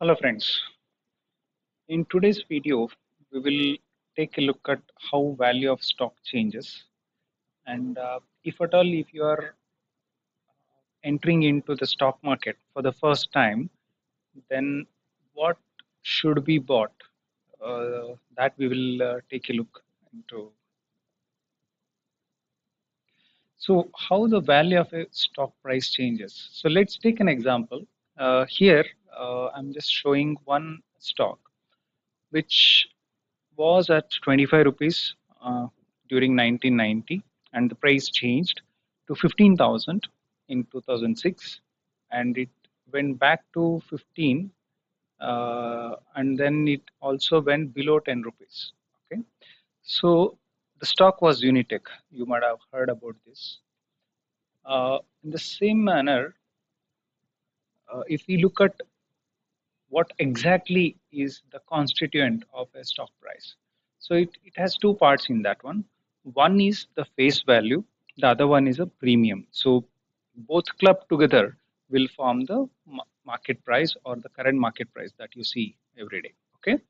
Hello friends. In today's video, we will take a look at how value of stock changes and if at all if you are entering into the stock market for the first time, then what should be bought? That we will take a look into. So how the value of a stock price changes. So let's take an example. Here, I'm just showing one stock which was at 25 rupees during 1990, and the price changed to 15,000 in 2006, and it went back to 15, and then it also went below 10 rupees. Okay, so the stock was Unitech. You might have heard about this. In the same manner, if we look at what exactly is the constituent of a stock price. So it has two parts in that one. One is the face value, the other one is a premium. So both clubbed together will form the market price or the current market price that you see every day. Okay.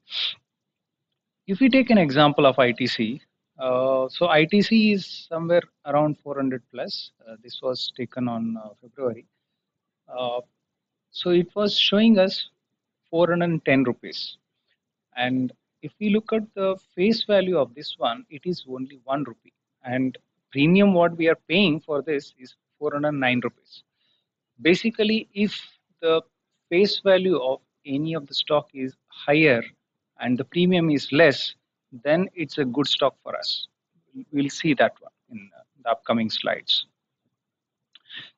If we take an example of ITC, so ITC is somewhere around 400 plus. This was taken on February. Uh, so it was showing us 410 rupees. And if we look at the face value of this one, it is only 1 rupee. And premium what we are paying for this is 409 rupees. Basically, if the face value of any of the stock is higher and the premium is less, then it's a good stock for us. We'll see that one in the upcoming slides.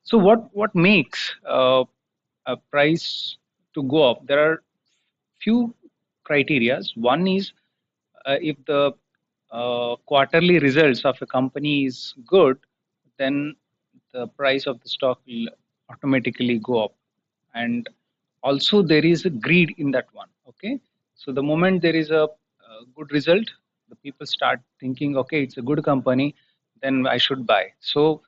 So what makes a price to go up? There are few criterias. One is if the quarterly results of a company is good, then the price of the stock will automatically go up. And also there is a greed in that one. Okay, so the moment there is a good result, the people start thinking, okay, it's a good company, then I should buy. So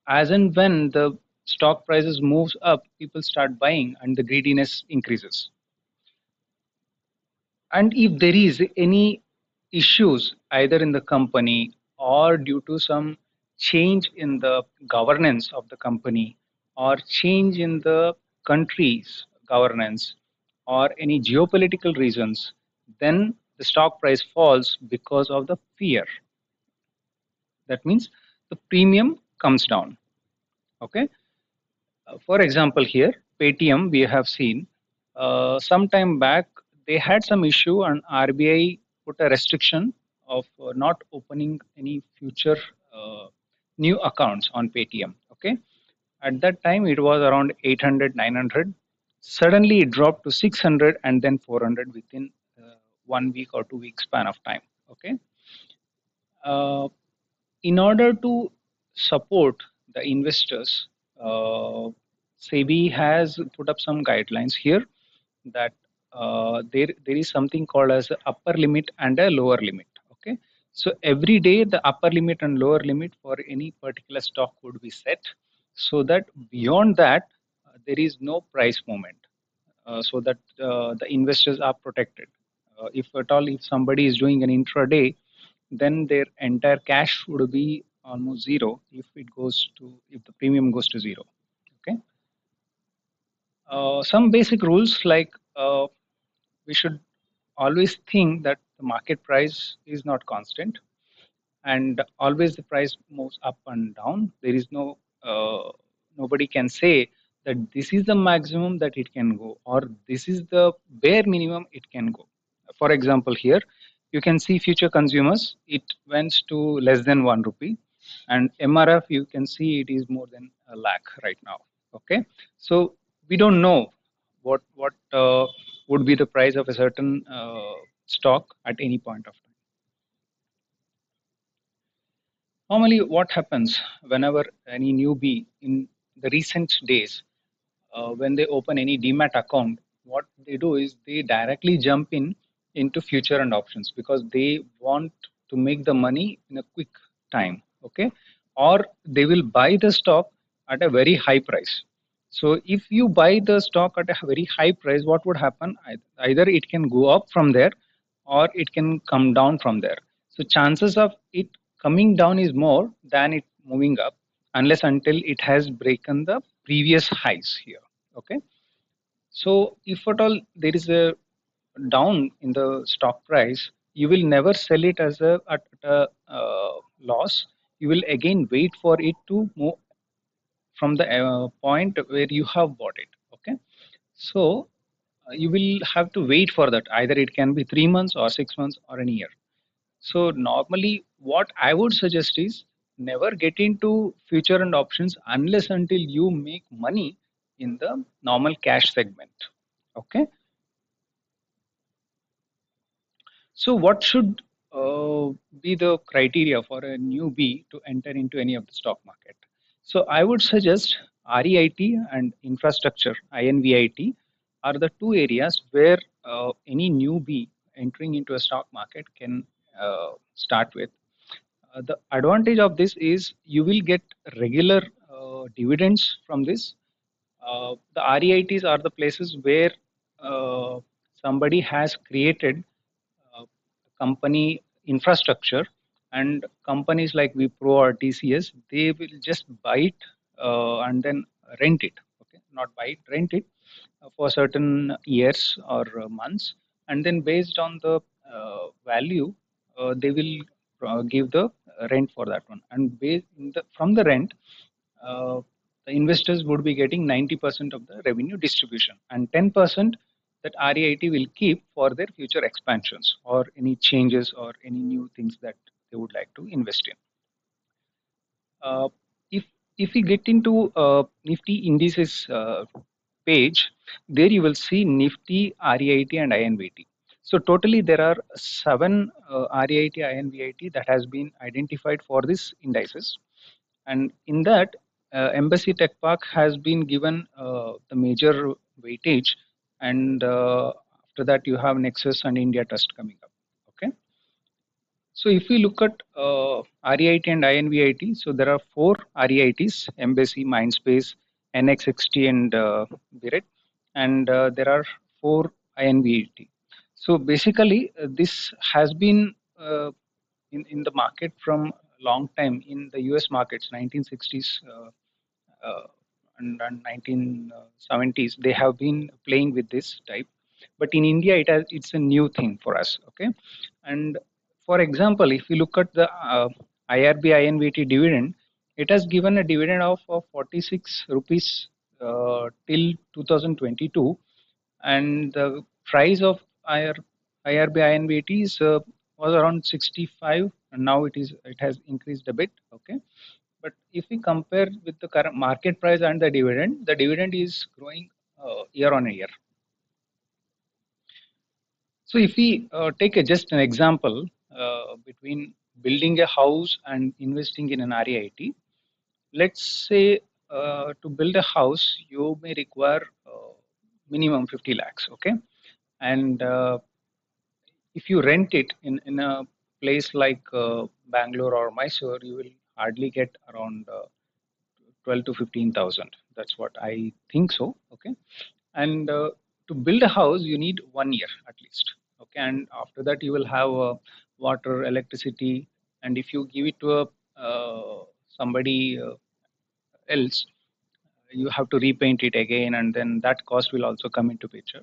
as and when the stock prices moves up, people start buying and the greediness increases. And if there is any issues either in the company or due to some change in the governance of the company or change in the country's governance or any geopolitical reasons, then the stock price falls because of the fear. That means the premium comes down. Okay. For example, here, Paytm, we have seen some time back, they had some issue, and RBI put a restriction of not opening any future new accounts on Paytm. Okay. At that time, it was around 800, 900. Suddenly, it dropped to 600 and then 400 within 1 week or 2 week span of time. Okay. Uh, in order to support the investors, SEBI has put up some guidelines here that there is something called as a upper limit and a lower limit. Okay, so every day the upper limit and lower limit for any particular stock would be set, so that beyond that there is no price movement, so that the investors are protected. If at all, if somebody is doing an intraday, then their entire cash would be almost zero if the premium goes to zero. Okay. Some basic rules like we should always think that the market price is not constant, and always the price moves up and down. There is nobody can say that this is the maximum that it can go or this is the bare minimum it can go. For example, here you can see future consumers, it went to less than 1 rupee, and MRF you can see it is more than a lakh right now. Okay, so we don't know what would be the price of a certain stock at any point of time. Normally, what happens whenever any newbie in the recent days, when they open any demat account, what they do is they directly jump in into future and options because they want to make the money in a quick time. Okay, or they will buy the stock at a very high price. So if you buy the stock at a very high price, what would happen? Either it can go up from there or it can come down from there. So chances of it coming down is more than it moving up unless until it has broken the previous highs here. Okay. So if at all there is a down in the stock price, you will never sell it as a loss. You will again wait for it to move from the point where you have bought it. Okay, so you will have to wait for that. Either it can be 3 months or 6 months or a year. So normally, what I would suggest is never get into future and options unless until you make money in the normal cash segment. Okay, so, what should be the criteria for a newbie to enter into any of the stock market? So, I would suggest REIT and infrastructure (INVIT) are the two areas where any newbie entering into a stock market can start with. The advantage of this is you will get regular dividends from this. The REITs are the places where uh, somebody has created company infrastructure, and companies like Wipro or TCS, they will just buy it and then rent it. Okay, not buy it, rent it for certain years or months, and then based on the value, they will give the rent for that one. And from the rent, uh, the investors would be getting 90% of the revenue distribution, and 10% that REIT will keep for their future expansions or any changes or any new things that they would like to invest in. Uh, if if we get into Nifty indices page, there you will see Nifty, REIT, and INVT. So totally there are seven REIT, INVIT that has been identified for these indices, and in that, Embassy Tech Park has been given the major weightage, and after that you have Nexus and India Trust coming up. Okay, so if we look at REIT and INVIT, so there are four REITs: Embassy, Mindspace, NX60, and Biret, and there are four INVIT. So basically, this has been in the market from a long time in the US markets, 1960s uh, and 1970s. They have been playing with this type, but in India, it's a new thing for us. Okay, and for example, if you look at the IRB INVT dividend, it has given a dividend of 46 rupees till 2022, and the price of IRB INVT was around 65, and now it has increased a bit. Okay, but if we compare with the current market price and the dividend is growing year on year. So if we take just an example between building a house and investing in an REIT, let's say to build a house, you may require minimum 50 lakhs. Okay, and if you rent it in a place like Bangalore or Mysore, you will hardly get around 12 to 15,000. That's what I think so. Okay, and to build a house, you need 1 year at least. Okay, and after that, you will have water, electricity, and if you give it to a somebody else, you have to repaint it again, and then that cost will also come into picture.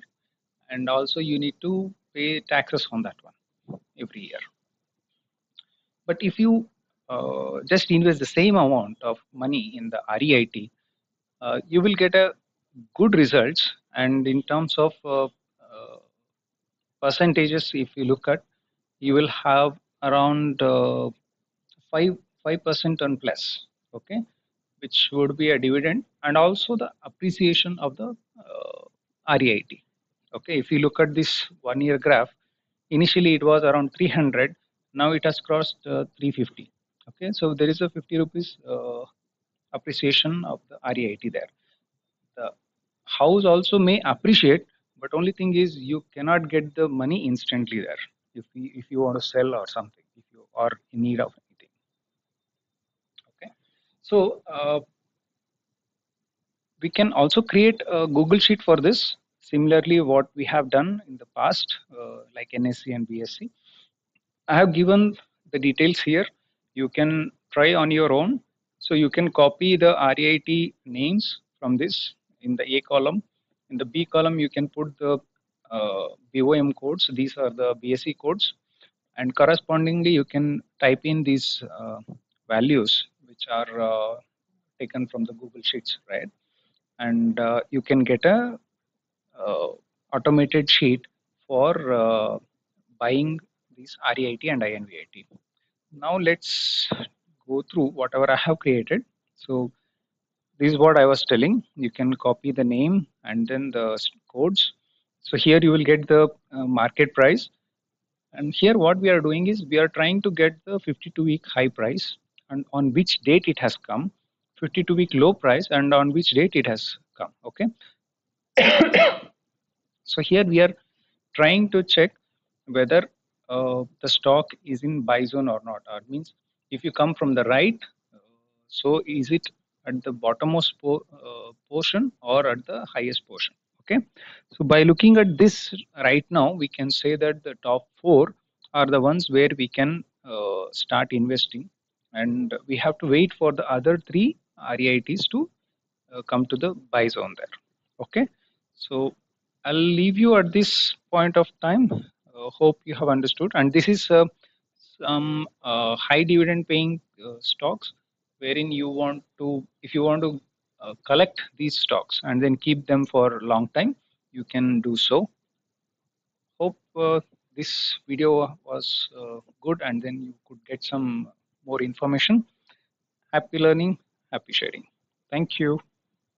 And also, you need to pay taxes on that one every year. But if you just invest the same amount of money in the REIT, you will get a good results. And in terms of percentages, if you look at, you will have around 5% on plus. Okay, which would be a dividend and also the appreciation of the REIT. Okay, if you look at this 1 year graph, initially it was around 300, now it has crossed 350. Okay, so there is a 50 rupees appreciation of the REIT there. The house also may appreciate, but only thing is you cannot get the money instantly there if you want to sell or something, if you are in need of anything. Okay, so We can also create a Google Sheet for this. Similarly, what we have done in the past, like NSC and BSc, I have given the details here. You can try on your own. So you can copy the REIT names from this in the A column. In the B column, you can put the BOM codes. These are the BSc codes. And correspondingly, you can type in these values, which are taken from the Google Sheets, right? And you can get a uh, automated sheet for buying these REIT and INVIT. Now let's go through whatever I have created. So this is what I was telling. You can copy the name and then the codes. So here you will get the market price. And here what we are doing is we are trying to get the 52-week high price and on which date it has come, 52-week low price and on which date it has come. Okay. So here we are trying to check whether the stock is in buy zone or not. Or means if you come from the right, uh, so is it at the bottommost portion or at the highest portion? Okay. So by looking at this right now, we can say that the top four are the ones where we can start investing, and we have to wait for the other three REITs to come to the buy zone there. Okay, so I'll leave you at this point of time. Hope you have understood. And this is some high dividend paying stocks wherein you want to, if you want to collect these stocks and then keep them for a long time, you can do so. Hope this video was good and then you could get some more information. Happy learning, happy sharing. Thank you.